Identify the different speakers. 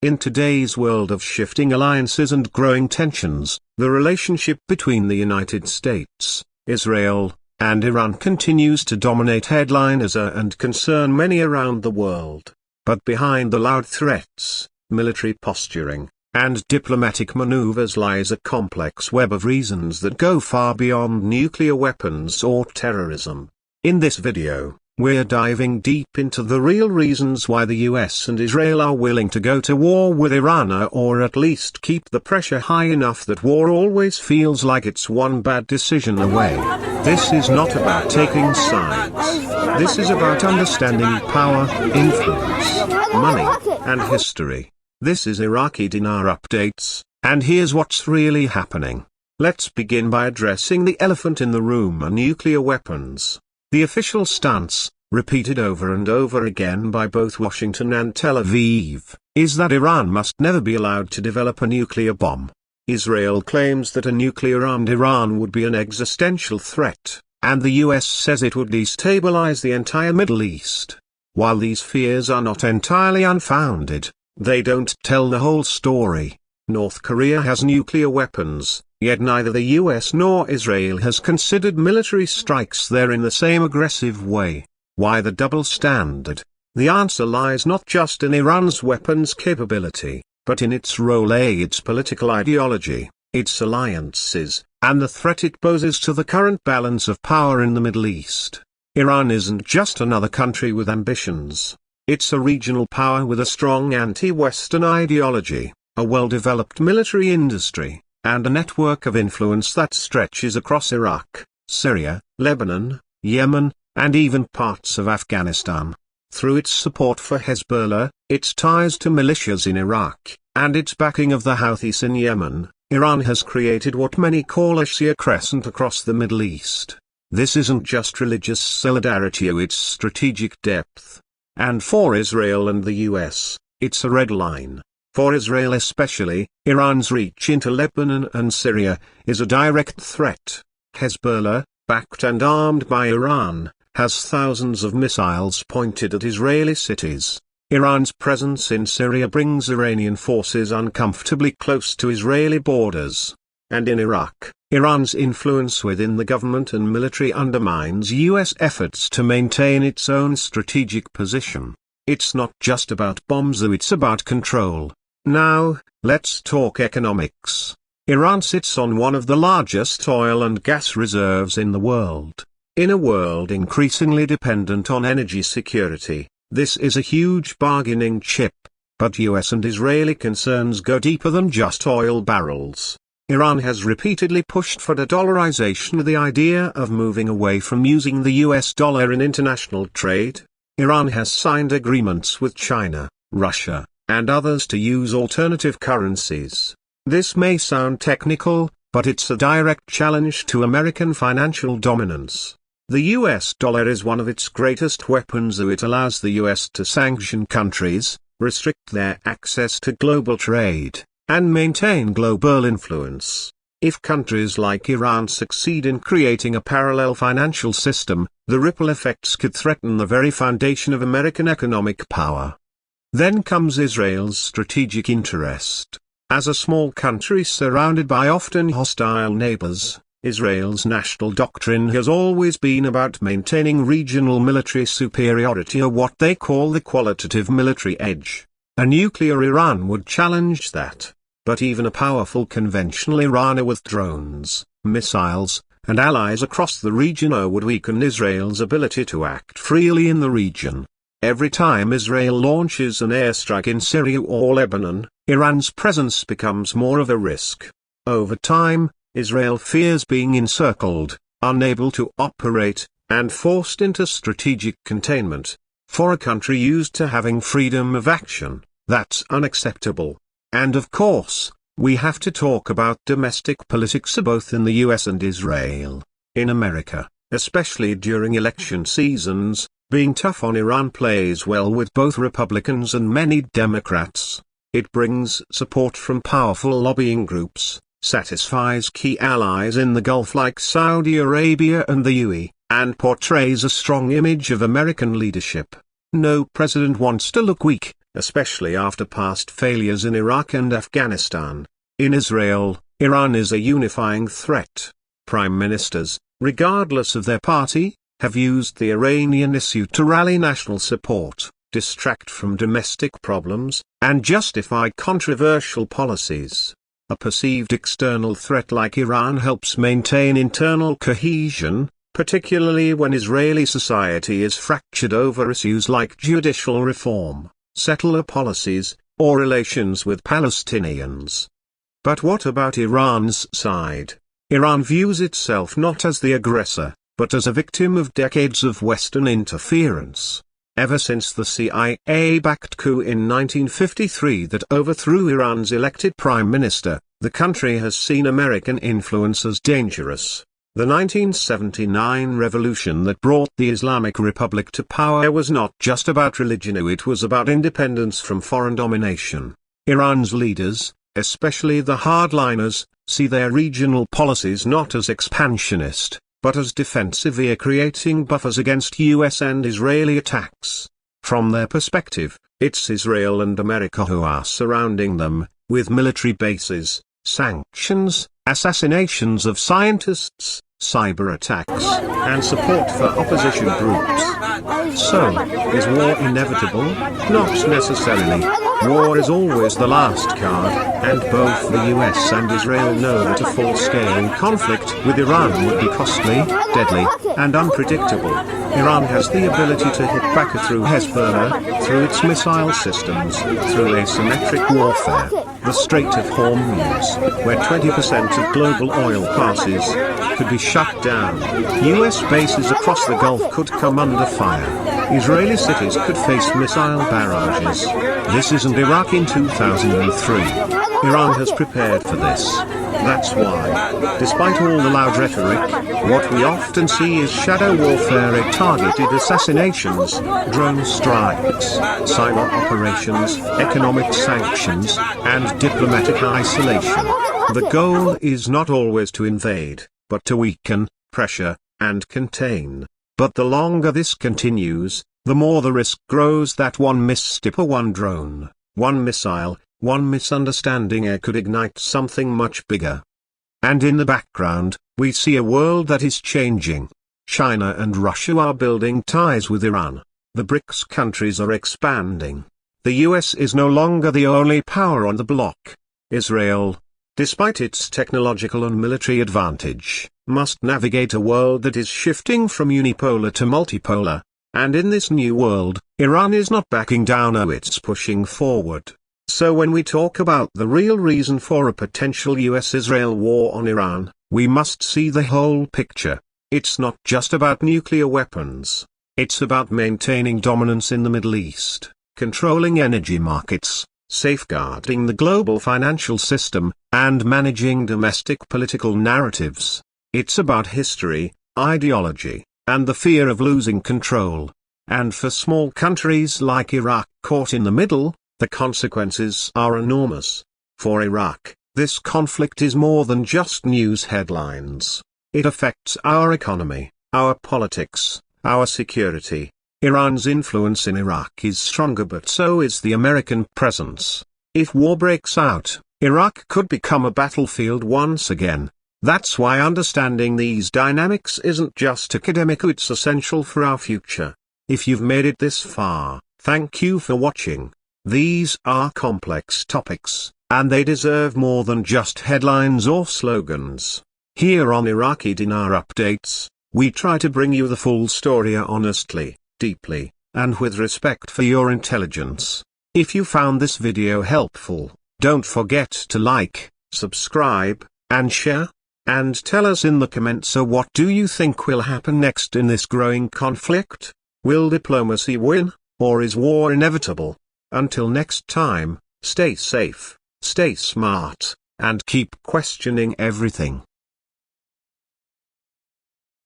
Speaker 1: In today's world of shifting alliances and growing tensions, the relationship between the United States, Israel, and Iran continues to dominate headlines and concern many around the world. But behind the loud threats, military posturing, and diplomatic maneuvers lies a complex web of reasons that go far beyond nuclear weapons or terrorism. In this video, we're diving deep into the real reasons why the US and Israel are willing to go to war with Iran, or at least keep the pressure high enough that war always feels like it's one bad decision away. This is not about taking sides. This is about understanding power, influence, money, and history. This is Iraqi Dinar Updates, and here's what's really happening. Let's begin by addressing the elephant in the room: nuclear weapons. The official stance, repeated over and over again by both Washington and Tel Aviv, is that Iran must never be allowed to develop a nuclear bomb. Israel claims that a nuclear-armed Iran would be an existential threat, and the US says it would destabilize the entire Middle East. While these fears are not entirely unfounded, they don't tell the whole story. North Korea has nuclear weapons, yet neither the US nor Israel has considered military strikes there in the same aggressive way. Why the double standard? The answer lies not just in Iran's weapons capability, but in its role, its political ideology, its alliances, and the threat it poses to the current balance of power in the Middle East. Iran isn't just another country with ambitions. It's a regional power with a strong anti-Western ideology, a well-developed military industry, and a network of influence that stretches across Iraq, Syria, Lebanon, Yemen, and even parts of Afghanistan. Through its support for Hezbollah, its ties to militias in Iraq, and its backing of the Houthis in Yemen, Iran has created what many call a Shia crescent across the Middle East. This isn't just religious solidarity, it's strategic depth. And for Israel and the US, it's a red line. For Israel especially, Iran's reach into Lebanon and Syria is a direct threat. Hezbollah, backed and armed by Iran, has thousands of missiles pointed at Israeli cities. Iran's presence in Syria brings Iranian forces uncomfortably close to Israeli borders. And in Iraq, Iran's influence within the government and military undermines US efforts to maintain its own strategic position. It's not just about bombs, though, it's about control. Now, let's talk economics. Iran sits on one of the largest oil and gas reserves in the world. In a world increasingly dependent on energy security, this is a huge bargaining chip. But US and Israeli concerns go deeper than just oil barrels. Iran has repeatedly pushed for de-dollarization, the idea of moving away from using the US dollar in international trade. Iran has signed agreements with China, Russia, and others to use alternative currencies. This may sound technical, but it's a direct challenge to American financial dominance. The US dollar is one of its greatest weapons, though it allows the US to sanction countries, restrict their access to global trade, and maintain global influence. If countries like Iran succeed in creating a parallel financial system, the ripple effects could threaten the very foundation of American economic power. Then comes Israel's strategic interest. As a small country surrounded by often hostile neighbors, Israel's national doctrine has always been about maintaining regional military superiority, or what they call the qualitative military edge. A nuclear Iran would challenge that. But even a powerful conventional Iran with drones, missiles, and allies across the region would weaken Israel's ability to act freely in the region. Every time Israel launches an airstrike in Syria or Lebanon, Iran's presence becomes more of a risk. Over time, Israel fears being encircled, unable to operate, and forced into strategic containment. For a country used to having freedom of action, that's unacceptable. And of course, we have to talk about domestic politics both in the US and Israel. In America, especially during election seasons, being tough on Iran plays well with both Republicans and many Democrats. It brings support from powerful lobbying groups, satisfies key allies in the Gulf like Saudi Arabia and the UAE, and portrays a strong image of American leadership. No president wants to look weak, especially after past failures in Iraq and Afghanistan. In Israel, Iran is a unifying threat. Prime ministers, regardless of their party, have used the Iranian issue to rally national support, distract from domestic problems, and justify controversial policies. A perceived external threat like Iran helps maintain internal cohesion, particularly when Israeli society is fractured over issues like judicial reform, settler policies, or relations with Palestinians. But what about Iran's side? Iran views itself not as the aggressor, but as a victim of decades of Western interference. Ever since the CIA-backed coup in 1953 that overthrew Iran's elected prime minister, the country has seen American influence as dangerous. The 1979 revolution that brought the Islamic Republic to power was not just about religion, it was about independence from foreign domination. Iran's leaders, especially the hardliners, see their regional policies not as expansionist, but as defensive, via creating buffers against US and Israeli attacks. From their perspective, it's Israel and America who are surrounding them, with military bases, sanctions, assassinations of scientists, cyber attacks, and support for opposition groups. So, is war inevitable? Not necessarily. War is always the last card, and both the US and Israel know that a full-scale conflict with Iran would be costly, deadly, and unpredictable. Iran has the ability to hit back through Hezbollah, through its missile systems, through asymmetric warfare. The Strait of Hormuz, where 20% of global oil passes, could be shut down. US bases across the Gulf could come under fire. Israeli cities could face missile barrages. This isn't Iraq in 2003. Iran has prepared for this. That's why, despite all the loud rhetoric, what we often see is shadow warfare, targeted assassinations, drone strikes, cyber operations, economic sanctions, and diplomatic isolation. The goal is not always to invade, but to weaken, pressure, and contain. But the longer this continues, the more the risk grows that one misstep, or one drone, one missile, one misunderstanding could ignite something much bigger. And in the background, we see a world that is changing. China and Russia are building ties with Iran. The BRICS countries are expanding. The US is no longer the only power on the bloc. Israel, despite its technological and military advantage, must navigate a world that is shifting from unipolar to multipolar. And in this new world, Iran is not backing down, it's pushing forward. So when we talk about the real reason for a potential US-Israel war on Iran, we must see the whole picture. It's not just about nuclear weapons. It's about maintaining dominance in the Middle East, controlling energy markets, safeguarding the global financial system, and managing domestic political narratives. It's about history, ideology, and the fear of losing control. And for small countries like Iraq caught in the middle, the consequences are enormous. For Iraq, this conflict is more than just news headlines. It affects our economy, our politics, our security. Iran's influence in Iraq is stronger, but so is the American presence. If war breaks out, Iraq could become a battlefield once again. That's why understanding these dynamics isn't just academic, it's essential for our future. If you've made it this far, thank you for watching. These are complex topics, and they deserve more than just headlines or slogans. Here on Iraqi Dinar Updates, we try to bring you the full story honestly, deeply, and with respect for your intelligence. If you found this video helpful, don't forget to like, subscribe, and share. And tell us in the comments, so what do you think will happen next in this growing conflict? Will diplomacy win, or is war inevitable? Until next time, stay safe, stay smart, and keep questioning everything.